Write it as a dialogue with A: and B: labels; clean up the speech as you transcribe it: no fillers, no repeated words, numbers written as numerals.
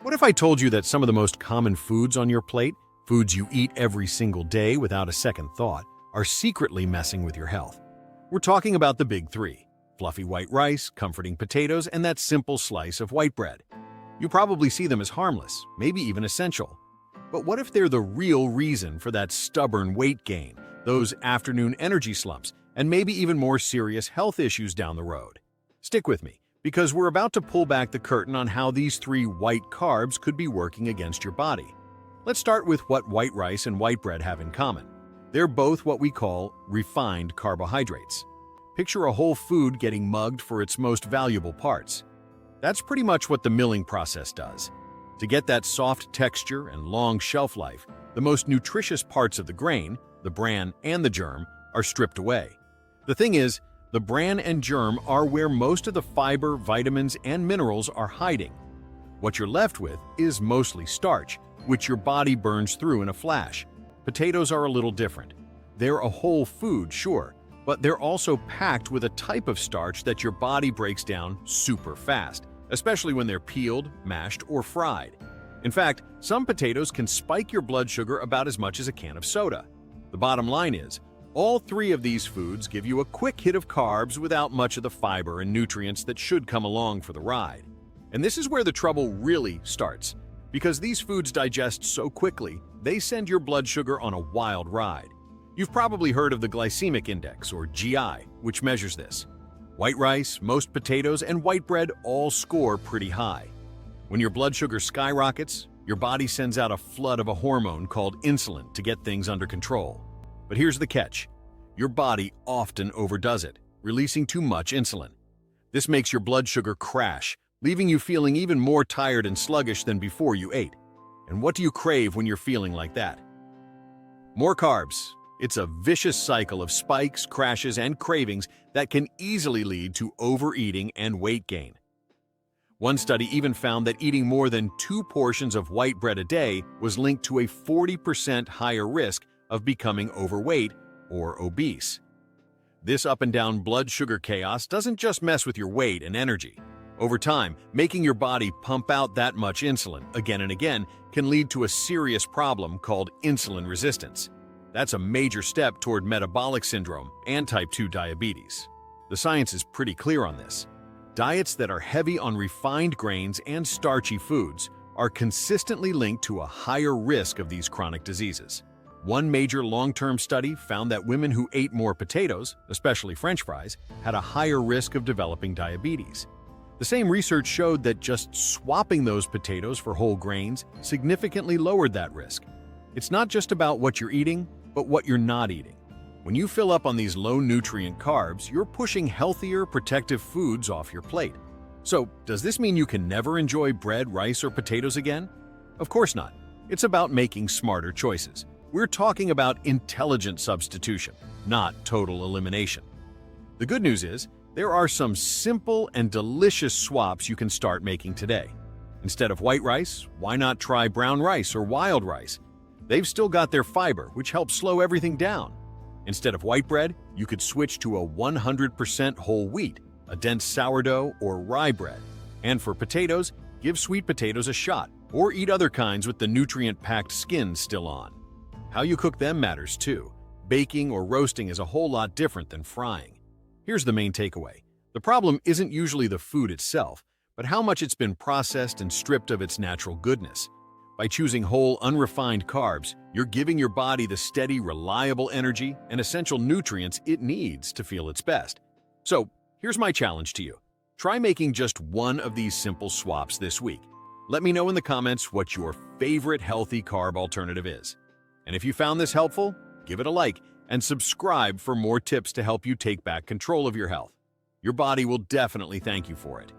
A: What if I told you that some of the most common foods on your plate, foods you eat every single day without a second thought, are secretly messing with your health? We're talking about the big three: fluffy white rice, comforting potatoes, and that simple slice of white bread. You probably see them as harmless, maybe even essential. But what if they're the real reason for that stubborn weight gain, those afternoon energy slumps, and maybe even more serious health issues down the road? Stick with me, because we're about to pull back the curtain on how these three white carbs could be working against your body. Let's start with what white rice and white bread have in common. They're both what we call refined carbohydrates. Picture a whole food getting mugged for its most valuable parts. That's pretty much what the milling process does. To get that soft texture and long shelf life, the most nutritious parts of the grain, the bran and the germ, are stripped away. The thing is, the bran and germ are where most of the fiber, vitamins, and minerals are hiding. What you're left with is mostly starch, which your body burns through in a flash. Potatoes are a little different. They're a whole food, sure, but they're also packed with a type of starch that your body breaks down super fast, especially when they're peeled, mashed, or fried. In fact, some potatoes can spike your blood sugar about as much as a can of soda. The bottom line is, all three of these foods give you a quick hit of carbs without much of the fiber and nutrients that should come along for the ride. And this is where the trouble really starts. Because these foods digest so quickly, they send your blood sugar on a wild ride. You've probably heard of the glycemic index, or GI, which measures this. White rice, most potatoes, and white bread all score pretty high. When your blood sugar skyrockets, your body sends out a flood of a hormone called insulin to get things under control. But here's the catch. Your body often overdoes it, releasing too much insulin. This makes your blood sugar crash, leaving you feeling even more tired and sluggish than before you ate. And what do you crave when you're feeling like that? More carbs. It's a vicious cycle of spikes, crashes, and cravings that can easily lead to overeating and weight gain. One study even found that eating more than 2 portions of white bread a day was linked to a 40% higher risk of becoming overweight or obese. This up and down blood sugar chaos doesn't just mess with your weight and energy. Over time, making your body pump out that much insulin again and again can lead to a serious problem called insulin resistance. That's a major step toward metabolic syndrome and type 2 diabetes. The science is pretty clear on this. Diets that are heavy on refined grains and starchy foods are consistently linked to a higher risk of these chronic diseases. One major long-term study found that women who ate more potatoes, especially French fries, had a higher risk of developing diabetes. The same research showed that just swapping those potatoes for whole grains significantly lowered that risk. It's not just about what you're eating, but what you're not eating. When you fill up on these low-nutrient carbs, you're pushing healthier, protective foods off your plate. So, does this mean you can never enjoy bread, rice, or potatoes again? Of course not. It's about making smarter choices. We're talking about intelligent substitution, not total elimination. The good news is, there are some simple and delicious swaps you can start making today. Instead of white rice, why not try brown rice or wild rice? They've still got their fiber, which helps slow everything down. Instead of white bread, you could switch to a 100% whole wheat, a dense sourdough, or rye bread. And for potatoes, give sweet potatoes a shot, or eat other kinds with the nutrient-packed skin still on. How you cook them matters too. Baking or roasting is a whole lot different than frying. Here's the main takeaway. The problem isn't usually the food itself, but how much it's been processed and stripped of its natural goodness. By choosing whole, unrefined carbs, you're giving your body the steady, reliable energy and essential nutrients it needs to feel its best. So, here's my challenge to you. Try making just one of these simple swaps this week. Let me know in the comments what your favorite healthy carb alternative is. And if you found this helpful, give it a like and subscribe for more tips to help you take back control of your health. Your body will definitely thank you for it.